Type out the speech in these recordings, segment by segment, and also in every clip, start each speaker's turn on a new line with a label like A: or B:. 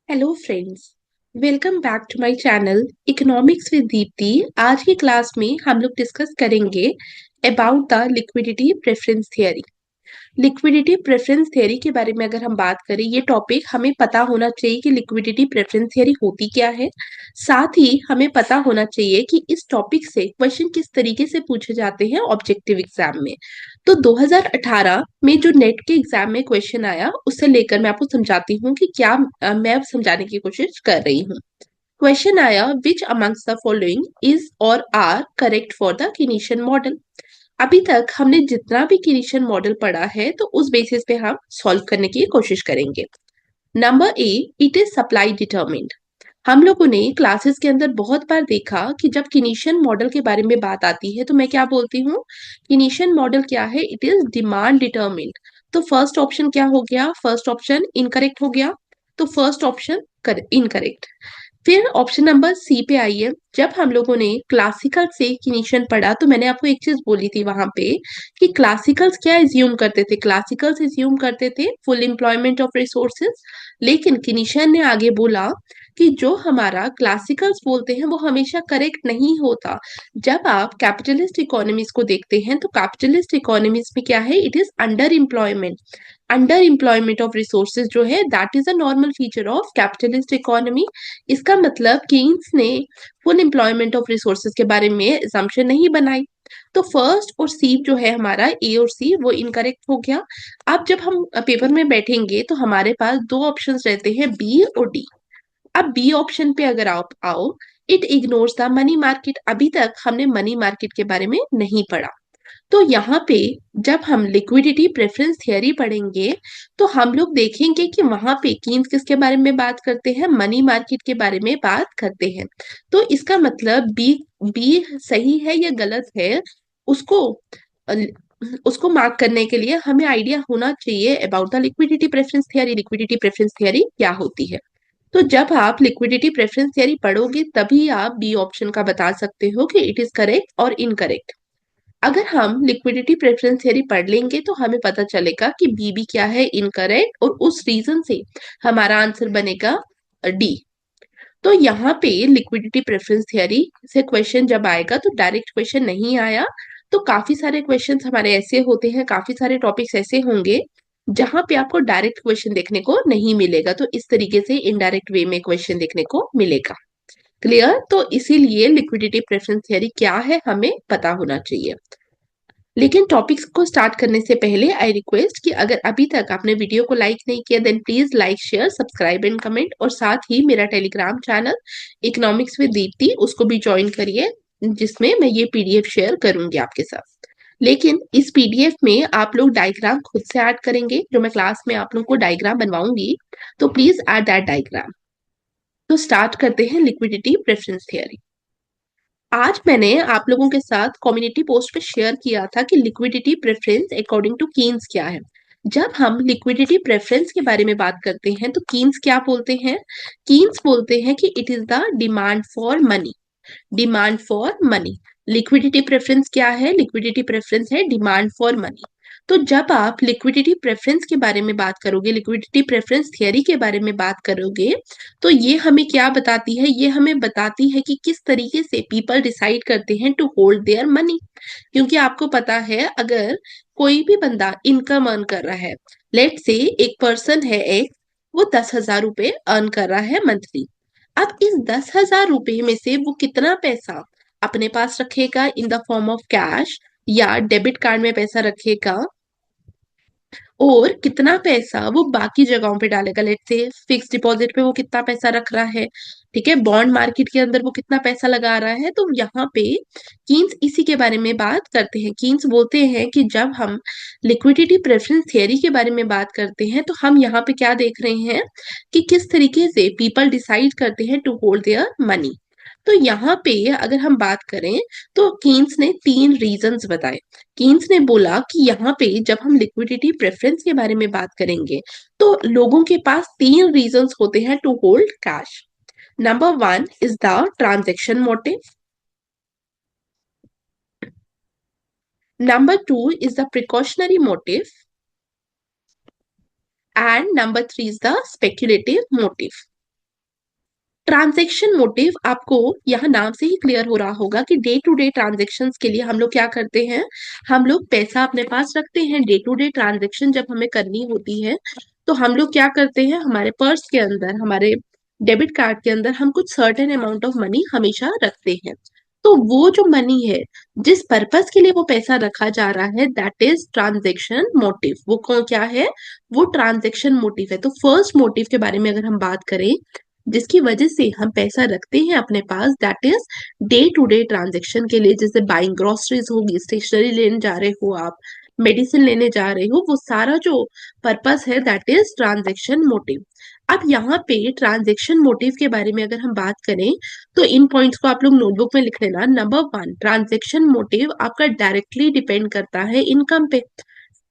A: Hello friends, welcome back to my channel economics with Deepti. आज की class में हम लोग डिस्कस करेंगे about the liquidity preference theory. Liquidity preference theory के बारे में अगर हम बात करें, ये टॉपिक हमें पता होना चाहिए कि लिक्विडिटी प्रेफरेंस थियरी होती क्या है। साथ ही हमें पता होना चाहिए कि इस टॉपिक से क्वेश्चन किस तरीके से पूछे जाते हैं ऑब्जेक्टिव एग्जाम में। तो 2018 में जो नेट के एग्जाम में क्वेश्चन आया, उससे लेकर मैं आपको समझाती हूँ कि क्या मैं अब समझाने की कोशिश कर रही हूँ। क्वेश्चन आया, which amongst the following is और are correct for the Keynesian model. अभी तक हमने जितना भी किनीशियन मॉडल पढ़ा है, तो उस बेसिस पे हम सॉल्व करने की कोशिश करेंगे। Number A, it is supply determined. हम लोगों ने क्लासेस के अंदर बहुत बार देखा कि जब किनीशियन मॉडल के बारे में बात आती है तो मैं क्या बोलती हूँ, किनीशियन मॉडल क्या है, इट इज डिमांड डिटरमिन्ड। तो फर्स्ट ऑप्शन क्या हो गया, फर्स्ट ऑप्शन इनकरेक्ट हो गया। तो फर्स्ट ऑप्शन इनकरेक्ट। फिर ऑप्शन नंबर सी पे आइए। जब हम लोगों ने क्लासिकल से किनीशियन पढ़ा, तो मैंने आपको एक चीज बोली थी वहां पे कि क्लासिकल्स क्या एज्यूम करते थे, क्लासिकल्स एज्यूम करते थे फुल एम्प्लॉयमेंट ऑफ रिसोर्सेज। लेकिन किनीशियन ने आगे बोला कि जो हमारा क्लासिकल्स बोलते हैं वो हमेशा करेक्ट नहीं होता। जब आप कैपिटलिस्ट इकोनॉमीज को देखते हैं, तो कैपिटलिस्ट इकोनॉमीज में क्या है, it is under employment. Under employment of resources जो है, that is a normal feature of capitalist economy. इसका मतलब केन्स ने फुल एम्प्लॉयमेंट ऑफ रिसोर्सेज के बारे में assumption नहीं बनाई। तो फर्स्ट और सी जो है हमारा, ए और सी, वो इनकरेक्ट हो गया। अब जब हम पेपर में बैठेंगे तो हमारे पास दो ऑप्शंस रहते हैं, बी और डी। अब बी ऑप्शन पे अगर आप आओ, it ignores the money market. अभी तक हमने मनी मार्केट के बारे में नहीं पढ़ा। तो यहाँ पे जब हम लिक्विडिटी प्रेफरेंस थियरी पढ़ेंगे, तो हम लोग देखेंगे कि वहां पे कीन्स किसके बारे में बात करते हैं, मनी मार्केट के बारे में बात करते हैं। तो इसका मतलब बी बी सही है या गलत है, उसको अ, उसको मार्क करने के लिए हमें आइडिया होना चाहिए about the liquidity preference theory. Liquidity preference theory क्या होती है। तो जब आप लिक्विडिटी प्रेफरेंस थियरी पढ़ोगे, तभी आप बी ऑप्शन का बता सकते हो कि इट इज करेक्ट और इनकरेक्ट। अगर हम लिक्विडिटी प्रेफरेंस थियरी पढ़ लेंगे, तो हमें पता चलेगा कि बीबी क्या है, इनकरेक्ट, और उस रीजन से हमारा आंसर बनेगा डी। तो यहाँ पे लिक्विडिटी प्रेफरेंस थियरी से क्वेश्चन जब आएगा, तो डायरेक्ट क्वेश्चन नहीं आया। तो काफी सारे क्वेश्चंस हमारे ऐसे होते हैं, काफी सारे टॉपिक्स ऐसे होंगे जहां पे आपको डायरेक्ट क्वेश्चन देखने को नहीं मिलेगा। तो इस तरीके से इनडायरेक्ट वे में क्वेश्चन देखने को मिलेगा। क्लियर। तो इसीलिए लिक्विडिटी प्रेफरेंस थियरी क्या है हमें पता होना चाहिए। लेकिन टॉपिक्स को स्टार्ट करने से पहले आई रिक्वेस्ट कि अगर अभी तक आपने वीडियो को लाइक नहीं किया, then please like, share, subscribe and comment. और साथ ही मेरा telegram channel economics with Deepti, उसको भी ज्वाइन करिए, जिसमें मैं ये पीडीएफ शेयर करूंगी आपके साथ। लेकिन इस पीडीएफ में आप लोग डायग्राम खुद से ऐड करेंगे, जो मैं क्लास में आप लोग को डायग्राम बनवाऊंगी। तो प्लीज ऐड दैट डायग्राम। तो स्टार्ट करते हैं लिक्विडिटी प्रेफरेंस थियरी। आज मैंने आप लोगों के साथ कम्युनिटी पोस्ट पे शेयर किया था कि liquidity preference according to Keynes क्या है। जब हम लिक्विडिटी प्रेफरेंस के बारे में बात करते हैं, तो कीन्स क्या बोलते हैं, कीन्स बोलते हैं कि it is the demand for money. Demand for money. Liquidity preference क्या है, लिक्विडिटी प्रेफरेंस है डिमांड फॉर मनी। तो जब आप लिक्विडिटी प्रेफरेंस के बारे में बात करोगे, लिक्विडिटी प्रेफरेंस थियरी के बारे में बात करोगे, तो ये हमें क्या बताती है, ये हमें बताती है कि किस तरीके से पीपल डिसाइड करते हैं टू होल्ड देयर मनी। क्योंकि आपको पता है, अगर कोई भी बंदा इनकम अर्न कर रहा है, लेट से एक पर्सन है एक, वो 10,000 रुपए अर्न कर रहा है मंथली। अब इस 10,000 रुपए में से वो कितना पैसा अपने पास रखेगा in the form of cash, या डेबिट कार्ड में पैसा रखेगा, और कितना पैसा वो बाकी जगहों पे डालेगा। लेट से फिक्स डिपॉजिट पे वो कितना पैसा रख रहा है, ठीक है, बॉन्ड मार्केट के अंदर वो कितना पैसा लगा रहा है। तो यहाँ पे कीन्स इसी के बारे में बात करते हैं। कीन्स बोलते हैं कि जब हम लिक्विडिटी प्रेफरेंस थियरी के बारे में बात करते हैं, तो हम यहाँ पे क्या देख रहे हैं कि किस तरीके से पीपल डिसाइड करते हैं टू होल्ड देयर मनी। तो यहाँ पे अगर हम बात करें, तो कीन्स ने 3 रीजंस बताए। कीन्स ने बोला कि यहाँ पे जब हम लिक्विडिटी प्रेफरेंस के बारे में बात करेंगे, तो लोगों के पास 3 रीजंस होते हैं to hold cash. Number 1 is the transaction motive, number 2 is the precautionary motive, and number 3 is the speculative motive. Transaction motive आपको यहाँ नाम से ही क्लियर हो रहा होगा कि डे टू डे ट्रांजैक्शंस के लिए हम लोग क्या करते हैं, हम लोग पैसा अपने पास रखते हैं। डे टू डे ट्रांजैक्शन जब हमें करनी होती है तो हम लोग क्या करते हैं, हमारे पर्स के अंदर, हमारे डेबिट कार्ड के अंदर हम कुछ सर्टेन अमाउंट ऑफ मनी हमेशा रखते हैं। तो वो जो मनी है, जिस पर्पस के लिए वो पैसा रखा जा रहा है, दैट इज ट्रांजैक्शन मोटिव। वो कौन क्या है, वो ट्रांजैक्शन मोटिव है। तो फर्स्ट मोटिव के बारे में अगर हम बात करें जिसकी वजह से हम पैसा रखते हैं अपने पास, that is day to day transaction के लिए। जैसे बाइंग ग्रोसरीज होगी, स्टेशनरी लेने जा रहे हो आप, मेडिसिन लेने जा रहे हो, वो सारा जो पर्पस है दैट इज ट्रांजेक्शन मोटिव। अब यहाँ पे ट्रांजेक्शन मोटिव के बारे में अगर हम बात करें तो इन पॉइंट्स को आप लोग नोटबुक में लिख लेना। नंबर वन, ट्रांजेक्शन मोटिव आपका डायरेक्टली डिपेंड करता है इनकम पे।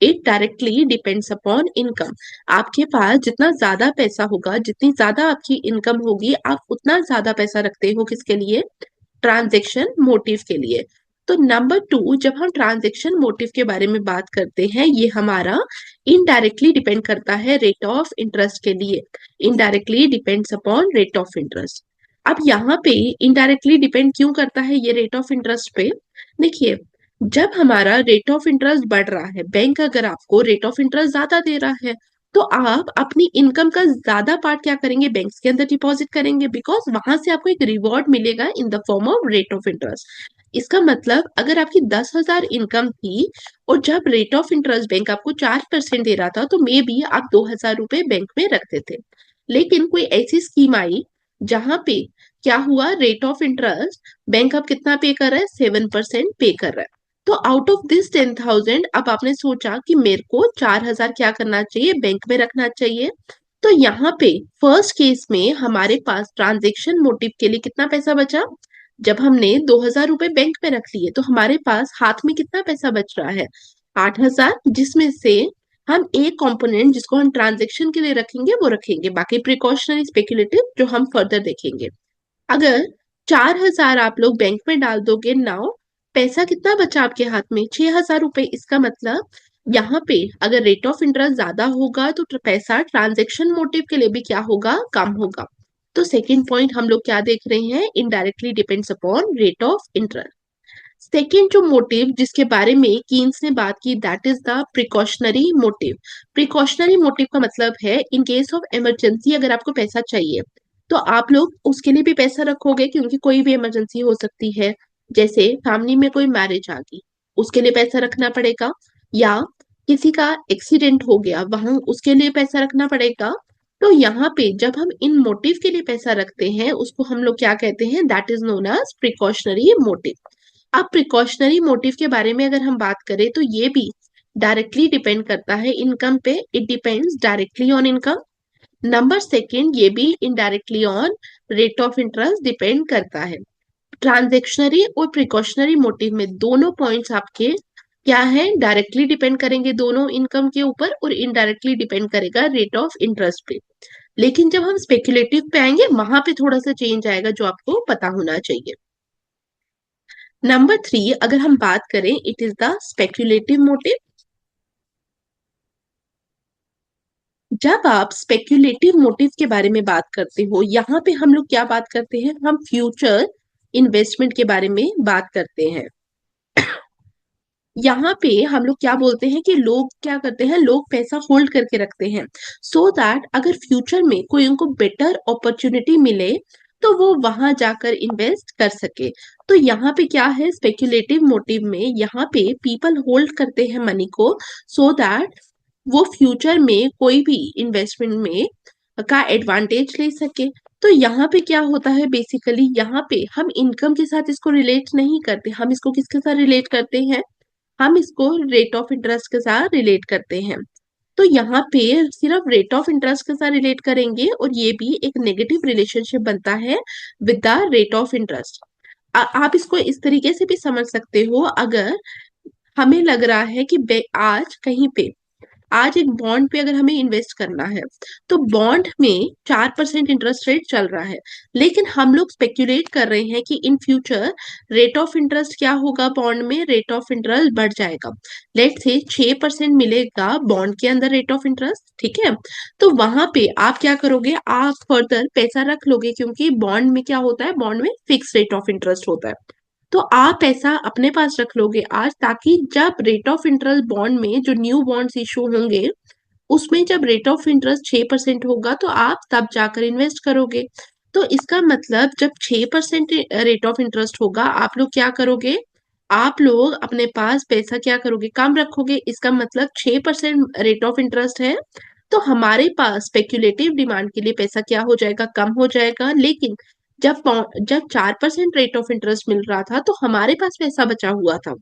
A: It directly depends upon income. आपके पास जितना ज्यादा पैसा होगा, जितनी ज्यादा आपकी इनकम होगी, आप उतना ज्यादा पैसा रखते हो किसके लिए, ट्रांजैक्शन मोटिव के लिए। तो नंबर टू, जब हम ट्रांजैक्शन मोटिव के बारे में बात करते हैं, ये हमारा इनडायरेक्टली डिपेंड करता है रेट ऑफ इंटरेस्ट के लिए। Indirectly depends upon rate of interest. अब यहाँ पे इनडायरेक्टली डिपेंड क्यों करता है ये रेट ऑफ इंटरेस्ट पे, देखिए, जब हमारा रेट ऑफ इंटरेस्ट बढ़ रहा है, बैंक अगर आपको रेट ऑफ इंटरेस्ट ज्यादा दे रहा है, तो आप अपनी इनकम का ज्यादा पार्ट क्या करेंगे, बैंक्स के अंदर डिपॉजिट करेंगे, बिकॉज वहां से आपको एक रिवॉर्ड मिलेगा in the form of rate of interest. इसका मतलब अगर आपकी 10,000 इनकम थी और जब रेट ऑफ इंटरेस्ट बैंक आपको 4% दे रहा था, तो मे बी आप 2,000 रुपए बैंक में रखते थे। लेकिन कोई ऐसी स्कीम आई जहां पे क्या हुआ, रेट ऑफ इंटरेस्ट बैंक अब कितना पे कर रहा है, 7% पे कर रहा है। तो आउट ऑफ दिस 10,000 अब आपने सोचा कि मेरे को 4,000 क्या करना चाहिए, बैंक में रखना चाहिए। तो यहाँ पे फर्स्ट केस में हमारे पास ट्रांजेक्शन मोटिव के लिए कितना पैसा बचा, जब हमने 2,000 रुपए बैंक में रख लिए तो हमारे पास हाथ में कितना पैसा बच रहा है, 8,000, जिसमें से हम एक कंपोनेंट जिसको हम ट्रांजेक्शन के लिए रखेंगे वो रखेंगे, बाकी प्रिकॉशनरी स्पेकुलेटिव जो हम फर्दर देखेंगे। अगर 4,000 आप लोग बैंक में डाल दोगे, नाउ पैसा कितना बचा आपके हाथ में, 6,000 रुपए। इसका मतलब यहाँ पे अगर रेट ऑफ इंटरेस्ट ज्यादा होगा तो पैसा ट्रांजेक्शन मोटिव के लिए भी क्या होगा, कम होगा। तो सेकंड पॉइंट हम लोग क्या देख रहे हैं, indirectly depends upon rate of interest. Second जो मोटिव जिसके बारे में कीन्स ने बात की, that is the precautionary motive. Precautionary motive का मतलब है इन केस ऑफ इमरजेंसी, अगर आपको पैसा चाहिए तो आप लोग उसके लिए भी पैसा रखोगे, क्योंकि कोई भी इमरजेंसी हो सकती है। जैसे फैमिली में कोई मैरिज आ गई, उसके लिए पैसा रखना पड़ेगा, या किसी का एक्सीडेंट हो गया, वहां उसके लिए पैसा रखना पड़ेगा। तो यहाँ पे जब हम इन मोटिव के लिए पैसा रखते हैं उसको हम लोग क्या कहते हैं, that is known as precautionary motive. अब प्रिकॉशनरी मोटिव के बारे में अगर हम बात करें तो ये भी डायरेक्टली डिपेंड करता है इनकम पे। It depends directly on income. Number second, ये भी indirectly on rate of interest depend करता है। ट्रांजेक्शनरी और प्रिकॉशनरी मोटिव में दोनों पॉइंट्स आपके क्या है, डायरेक्टली डिपेंड करेंगे दोनों इनकम के ऊपर, और इनडायरेक्टली डिपेंड करेगा रेट ऑफ इंटरेस्ट पे। लेकिन जब हम स्पेक्युलेटिव पे आएंगे वहां पे थोड़ा सा चेंज आएगा जो आपको पता होना चाहिए। नंबर थ्री, अगर हम बात करें, it is the speculative motive. जब आप स्पेक्युलेटिव मोटिव के बारे में बात करते हो, यहाँ पे हम लोग क्या बात करते हैं, हम फ्यूचर इन्वेस्टमेंट के बारे में बात करते हैं। यहाँ पे हम लोग क्या बोलते हैं कि लोग क्या करते हैं, लोग पैसा होल्ड करके रखते हैं, सो दैट अगर फ्यूचर में कोई उनको बेटर अपॉर्चुनिटी मिले तो वो वहां जाकर इन्वेस्ट कर सके। तो यहाँ पे क्या है, स्पेक्युलेटिव मोटिव में यहाँ पे पीपल होल्ड करते हैं मनी को, सो दैट वो फ्यूचर में कोई भी इन्वेस्टमेंट में का एडवांटेज ले सके। तो यहाँ पे क्या होता है, बेसिकली यहाँ पे हम इनकम के साथ इसको रिलेट नहीं करते, हम इसको किसके साथ रिलेट करते हैं, हम इसको रेट ऑफ इंटरेस्ट के साथ रिलेट करते हैं। तो यहाँ पे सिर्फ रेट ऑफ इंटरेस्ट के साथ रिलेट करेंगे और ये भी एक नेगेटिव रिलेशनशिप बनता है with the rate of interest. आप इसको इस तरीके से भी समझ सकते हो, अगर हमें लग रहा है कि आज कहीं पे आज एक बॉन्ड पे अगर हमें इन्वेस्ट करना है तो बॉन्ड में 4% इंटरेस्ट रेट चल रहा है, लेकिन हम लोग स्पेक्यूलेट कर रहे हैं कि in future rate of interest क्या होगा, बॉन्ड में रेट ऑफ इंटरेस्ट बढ़ जाएगा। लेट से 6% मिलेगा बॉन्ड के अंदर रेट ऑफ इंटरेस्ट, ठीक है। तो वहां पे आप क्या करोगे, आप फर्दर पैसा रख लोगे, क्योंकि बॉन्ड में क्या होता है, बॉन्ड में फिक्स रेट ऑफ इंटरेस्ट होता है। तो आप पैसा अपने पास रख लोगे आज, ताकि जब रेट ऑफ इंटरेस्ट बॉन्ड में जो न्यू बॉन्ड्स इशू होंगे उसमें जब रेट ऑफ इंटरेस्ट 6% होगा तो आप तब जाकर इन्वेस्ट करोगे। तो इसका मतलब जब 6% रेट ऑफ इंटरेस्ट होगा, आप लोग क्या करोगे, आप लोग अपने पास पैसा क्या करोगे, कम रखोगे। इसका मतलब 6% रेट ऑफ इंटरेस्ट है तो हमारे पास स्पेक्यूलेटिव डिमांड के लिए पैसा क्या हो जाएगा, कम हो जाएगा। लेकिन जब 4% रेट ऑफ इंटरेस्ट मिल रहा था तो हमारे पास पैसा बचा हुआ था,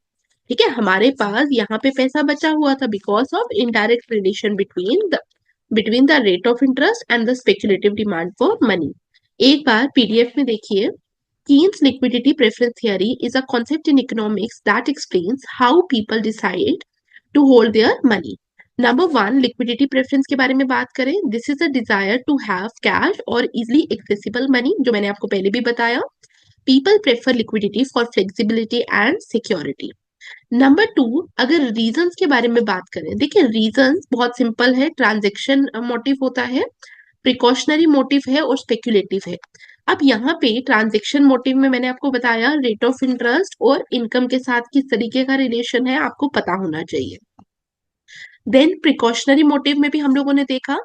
A: ठीक है, हमारे पास यहाँ पे पैसा बचा हुआ था because of indirect relation between the rate of interest and the speculative demand for money. एक बार पीडीएफ में देखिए, Keynes liquidity preference theory is a concept in economics that explains how people decide to hold their money. Number one, liquidity preference के बारे में बात करें, this is a desire to have cash और easily accessible money, जो मैंने आपको पहले भी बताया। People prefer liquidity for flexibility and security. Number two, अगर रीजंस के बारे में बात करें, देखिए रीजंस बहुत सिंपल है, ट्रांजेक्शन मोटिव होता है, प्रिकॉशनरी मोटिव है और स्पेक्यूलेटिव है। अब यहाँ पे ट्रांजेक्शन मोटिव में मैंने आपको बताया रेट ऑफ इंटरेस्ट और इनकम के साथ किस तरीके का रिलेशन है आपको पता होना चाहिए। देन प्रिकॉशनरी मोटिव में भी हम लोगों ने देखा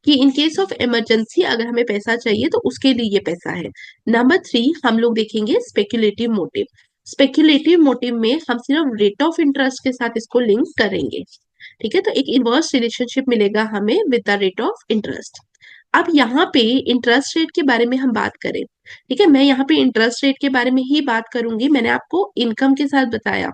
A: कि इन केस ऑफ इमरजेंसी अगर हमें पैसा चाहिए तो उसके लिए ये पैसा है। नंबर थ्री, हम लोग देखेंगे स्पेक्यूलेटिव मोटिव। स्पेक्यूलेटिव मोटिव में हम सिर्फ रेट ऑफ इंटरेस्ट के साथ इसको लिंक करेंगे, ठीक है। तो एक इनवर्स रिलेशनशिप मिलेगा हमें with the rate of interest. अब यहाँ पे इंटरेस्ट रेट के बारे में हम बात करें, ठीक है, मैं यहाँ पे इंटरेस्ट रेट के बारे में ही बात करूंगी, मैंने आपको इनकम के साथ बताया।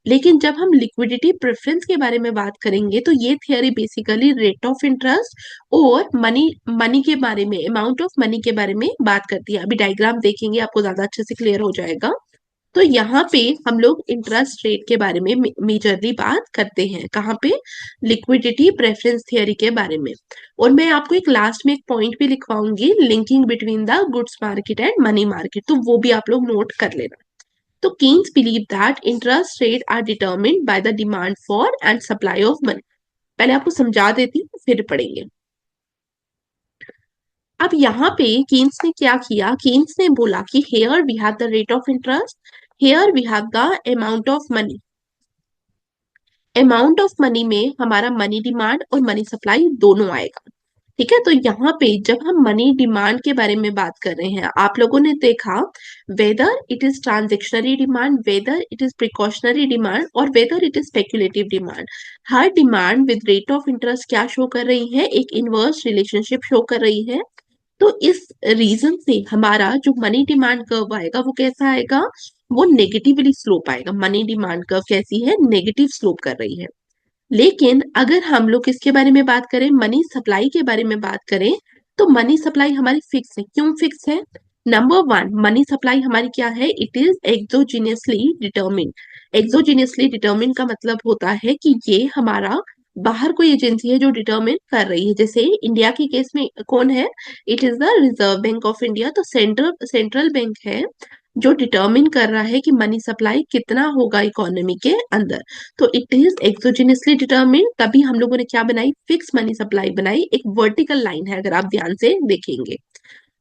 A: लेकिन जब हम लिक्विडिटी प्रेफरेंस के बारे में बात करेंगे तो ये theory basically rate of interest और मनी मनी के बारे में, अमाउंट ऑफ मनी के बारे में बात करती है। अभी डायग्राम देखेंगे आपको ज्यादा अच्छे से क्लियर हो जाएगा। तो यहाँ पे हम लोग इंटरेस्ट रेट के बारे में मेजरली बात करते हैं, कहाँ पे, लिक्विडिटी प्रेफरेंस थियरी के बारे में। और मैं आपको एक लास्ट में एक पॉइंट भी लिखवाऊंगी, linking between the goods market and money market, तो वो भी आप लोग नोट कर लेना। तो Keynes believe that interest rate are determined by the demand for and supply of money. पहले आपको समझा देती हूँ फिर पढ़ेंगे। अब यहाँ पे कीन्स ने क्या किया, कीन्स ने बोला कि here we have the rate of interest, here we have the amount of money. Amount of money में हमारा मनी डिमांड और मनी सप्लाई दोनों आएगा, ठीक है। तो यहाँ पे जब हम मनी डिमांड के बारे में बात कर रहे हैं, आप लोगों ने देखा whether it is transactionary demand, whether it is precautionary demand और whether it is speculative demand, हर demand with rate of interest क्या शो कर रही है, एक इनवर्स रिलेशनशिप शो कर रही है। तो इस रीजन से हमारा जो मनी डिमांड कर्व आएगा वो कैसा आएगा, वो नेगेटिवली स्लोप आएगा। मनी डिमांड कर्व कैसी है, नेगेटिव स्लोप कर रही है। लेकिन अगर हम लोग इसके बारे में बात करें, मनी सप्लाई के बारे में बात करें, तो मनी सप्लाई हमारी फिक्स है। क्यों फिक्स है, नंबर वन, मनी सप्लाई हमारी क्या है, इट इज एक्सोजीनियसली डिटर्मिन। एक्सोजीनियसली डिटर्मिन का मतलब होता है कि ये हमारा बाहर कोई एजेंसी है जो डिटर्मिन कर रही है। जैसे इंडिया के केस में कौन है, it is the reserve bank of India. तो सेंट्रल बैंक है जो डिटर्मिन कर रहा है कि मनी सप्लाई कितना होगा इकोनॉमी के अंदर। तो इट इज एक्सोजेनियसली डिटर्मिन, तभी हम लोगों ने क्या बनाई, फिक्स मनी सप्लाई बनाई। एक वर्टिकल लाइन है अगर आप ध्यान से देखेंगे।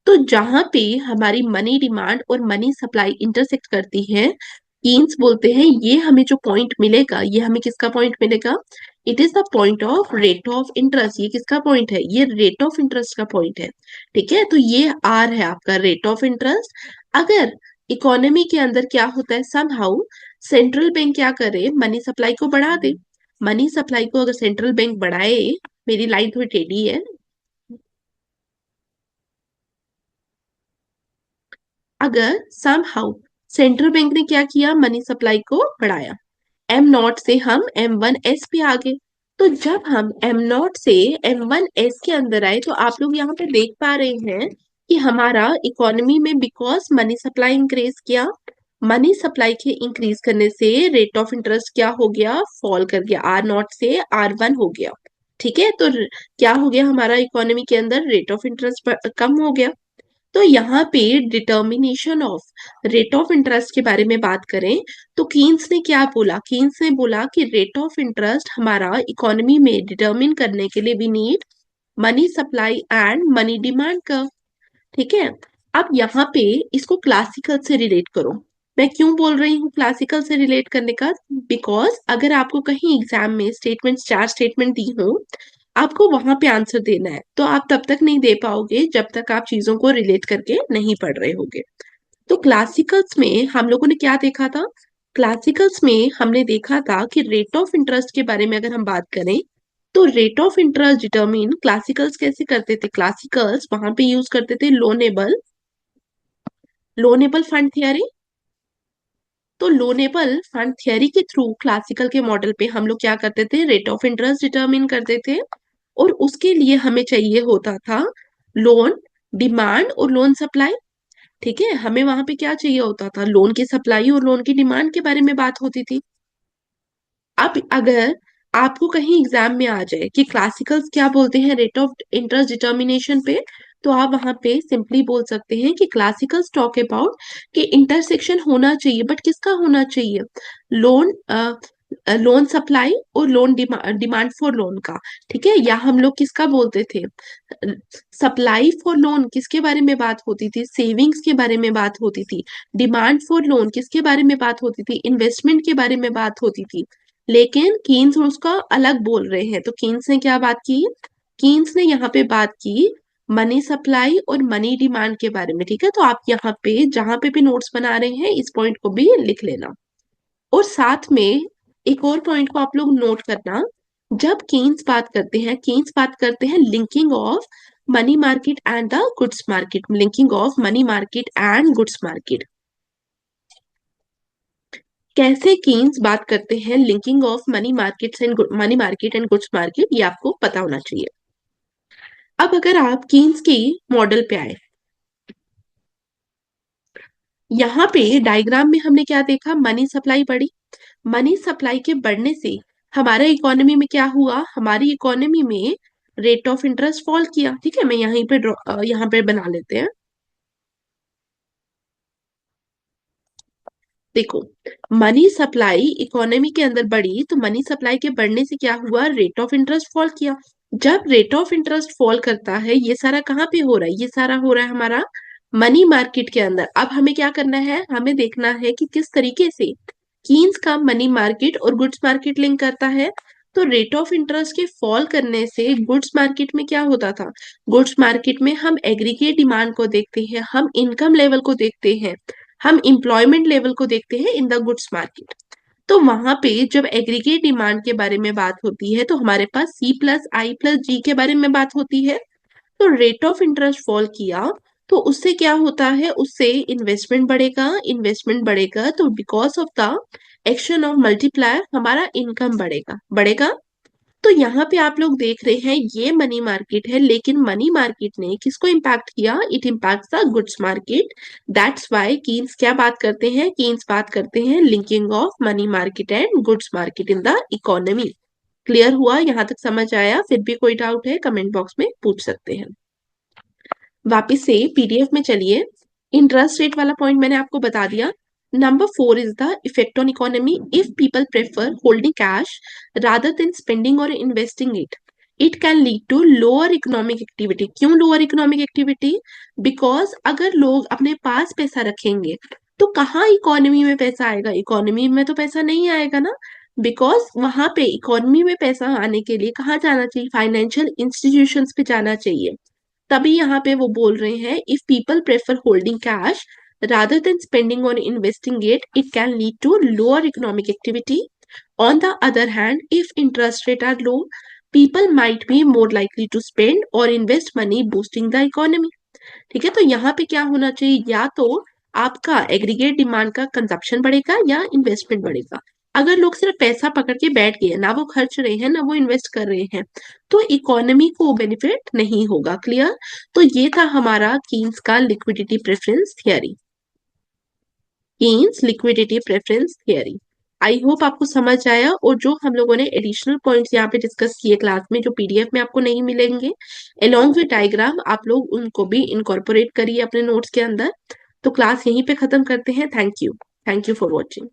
A: तो जहां पे हमारी मनी डिमांड और मनी सप्लाई इंटरसेक्ट करती है, कीन्स बोलते हैं ये हमें जो पॉइंट मिलेगा, ये हमें किसका पॉइंट मिलेगा, it is the point of rate of interest. ये किसका पॉइंट है, ये रेट ऑफ इंटरेस्ट का पॉइंट है, ठीक है। तो ये आर है आपका रेट ऑफ इंटरेस्ट। अगर इकोनॉमी के अंदर क्या होता है, समहाउ सेंट्रल बैंक क्या करे, मनी सप्लाई को बढ़ा दे। मनी सप्लाई को अगर सेंट्रल बैंक बढ़ाए, मेरी लाइन थोड़ी टेढ़ी है, अगर समहाउ सेंट्रल बैंक ने क्या किया, मनी सप्लाई को बढ़ाया, एम नॉट से हम M1S पे आ गए। तो जब हम एम नॉट से M1S के अंदर आए तो आप लोग यहाँ पे देख पा रहे हैं कि हमारा इकोनॉमी में बिकॉज मनी सप्लाई इंक्रीज किया, मनी सप्लाई के इंक्रीज करने से रेट ऑफ इंटरेस्ट क्या हो गया, फॉल कर गया, R0 से R1 हो गया। ठीक है, तो क्या हो गया हमारा इकोनॉमी के अंदर, रेट ऑफ इंटरेस्ट कम हो गया। तो यहाँ पे determination of rate of interest के बारे में बात करें तो कीन्स ने क्या बोला, कीन्स ने बोला कि रेट ऑफ इंटरेस्ट हमारा इकोनॉमी में डिटर्मिन करने के लिए we need money supply and money demand curve. ठीक है, अब यहाँ पे इसको क्लासिकल से रिलेट करो। मैं क्यों बोल रही हूँ क्लासिकल से रिलेट करने का, बिकॉज अगर आपको कहीं एग्जाम में स्टेटमेंट, 4 स्टेटमेंट दी हो, आपको वहां पे आंसर देना है, तो आप तब तक नहीं दे पाओगे जब तक आप चीजों को रिलेट करके नहीं पढ़ रहे होगे। तो क्लासिकल्स में हम लोगों ने क्या देखा था, क्लासिकल्स में हमने देखा था कि रेट ऑफ इंटरेस्ट के बारे में अगर हम बात करें तो rate of interest determine classicals कैसे करते थे, क्लासिकल्स वहां पे यूज करते थे लोनेबल फंड थियरी। तो लोनेबल फंड थियरी के थ्रू क्लासिकल के मॉडल पे हम लोग क्या करते थे, रेट ऑफ इंटरेस्ट डिटरमिन करते थे। और उसके लिए हमें चाहिए होता था लोन डिमांड और लोन सप्लाई। ठीक है, हमें वहां पे क्या चाहिए होता था, लोन की सप्लाई और लोन की डिमांड के बारे में बात होती थी। अब अगर आपको कहीं एग्जाम में आ जाए कि क्लासिकल्स क्या बोलते हैं रेट ऑफ इंटरेस्ट डिटर्मिनेशन पे, तो आप वहां पे सिंपली बोल सकते हैं कि क्लासिकल्स टॉक अबाउट कि इंटरसेक्शन होना चाहिए, बट किसका होना चाहिए, लोन लोन सप्लाई और लोन डिमांड फॉर लोन का। ठीक है, या हम लोग किसका बोलते थे, सप्लाई फॉर लोन किसके बारे में बात होती थी, सेविंग्स के बारे में बात होती थी। डिमांड फॉर लोन किसके बारे में बात होती थी, इन्वेस्टमेंट के बारे में बात होती थी। लेकिन कीन्स उसका अलग बोल रहे हैं, तो कीन्स ने क्या बात की, कीन्स ने यहाँ पे बात की मनी सप्लाई और मनी डिमांड के बारे में। ठीक है, तो आप यहाँ पे जहां पे भी नोट्स बना रहे हैं इस पॉइंट को भी लिख लेना। और साथ में एक और पॉइंट को आप लोग नोट करना, जब कीन्स बात करते हैं, कीन्स बात करते हैं linking of money market and the goods market, linking of money market and goods market. कैसे कीन्स बात करते हैं linking of money market and goods market, ये आपको पता होना चाहिए। अब अगर आप कीन्स की मॉडल पे आए, यहाँ पे डायग्राम में हमने क्या देखा, मनी सप्लाई बढ़ी, मनी सप्लाई के बढ़ने से हमारे इकोनॉमी में क्या हुआ, हमारी इकोनॉमी में रेट ऑफ इंटरेस्ट फॉल किया। ठीक है, मैं यहाँ पे बना लेते हैं। देखो, मनी सप्लाई इकोनॉमी के अंदर बढ़ी, तो मनी सप्लाई के बढ़ने से क्या हुआ, रेट ऑफ इंटरेस्ट फॉल किया। जब रेट ऑफ इंटरेस्ट फॉल करता है, ये सारा कहाँ पे हो रहा है, ये सारा हो रहा है हमारा मनी मार्केट के अंदर। अब हमें क्या करना है, हमें देखना है कि किस तरीके से कीन्स का मनी मार्केट और गुड्स मार्केट लिंक करता है। तो रेट ऑफ इंटरेस्ट के फॉल करने से गुड्स मार्केट में क्या होता था, गुड्स मार्केट में हम एग्रीगेट डिमांड को देखते हैं, हम इनकम लेवल को देखते हैं, हम एम्प्लॉयमेंट लेवल को देखते हैं इन द गुड्स मार्केट। तो वहां पे जब एग्रीगेट डिमांड के बारे में बात होती है तो हमारे पास C+I+G के बारे में बात होती है। तो रेट ऑफ इंटरेस्ट फॉल किया तो उससे क्या होता है, उससे इन्वेस्टमेंट बढ़ेगा, इन्वेस्टमेंट बढ़ेगा तो because of the action of multiplier हमारा इनकम बढ़ेगा बढ़ेगा। तो यहाँ पे आप लोग देख रहे हैं ये मनी मार्केट है, लेकिन मनी मार्केट ने किसको इम्पैक्ट किया, it impacts the goods market. That's why Keynes क्या बात करते हैं, कीन्स बात करते हैं linking of money market and goods market in the economy. Clear हुआ, यहाँ तक समझ आया, फिर भी कोई डाउट है कमेंट बॉक्स में पूछ सकते हैं। वापिस से पीडीएफ में चलिए, इंटरेस्ट रेट वाला पॉइंट मैंने आपको बता दिया। Number 4 is the effect on economy if people prefer holding cash rather than spending और investing it can lead to lower economic activity. क्यों लोअर इकोनॉमिक एक्टिविटी, बिकॉज अगर लोग अपने पास पैसा रखेंगे तो कहाँ इकोनॉमी में पैसा आएगा, इकोनॉमी में तो पैसा नहीं आएगा ना। बिकॉज वहां पे इकोनॉमी में पैसा आने के लिए कहाँ जाना चाहिए, फाइनेंशियल इंस्टीट्यूशंस पे जाना चाहिए। तभी यहाँ पे वो बोल रहे हैं if people prefer holding cash rather than spending or investing it can lead to lower economic activity. On the other hand, if interest rates are low, people might be more likely to spend or invest money boosting the economy. ठीक है, तो यहाँ पे क्या होना चाहिए, या तो आपका एग्रीगेट डिमांड का कंजप्शन बढ़ेगा या इन्वेस्टमेंट बढ़ेगा। अगर लोग सिर्फ पैसा पकड़ के बैठ गए, ना वो खर्च रहे हैं ना वो इन्वेस्ट कर रहे हैं, तो इकोनॉमी को बेनिफिट नहीं होगा। क्लियर, तो ये था हमारा कीन्स का liquidity preference theory, Keynes liquidity preference theory. I hope आपको समझ आया, और जो हम लोगों ने एडिशनल पॉइंट्स यहाँ पे डिस्कस किए क्लास में, जो पीडीएफ में आपको नहीं मिलेंगे, अलोंग विद डायग्राम, आप लोग उनको भी इनकॉर्पोरेट करिए अपने नोट्स के अंदर। तो क्लास यहीं पे खत्म करते हैं। Thank you for watching.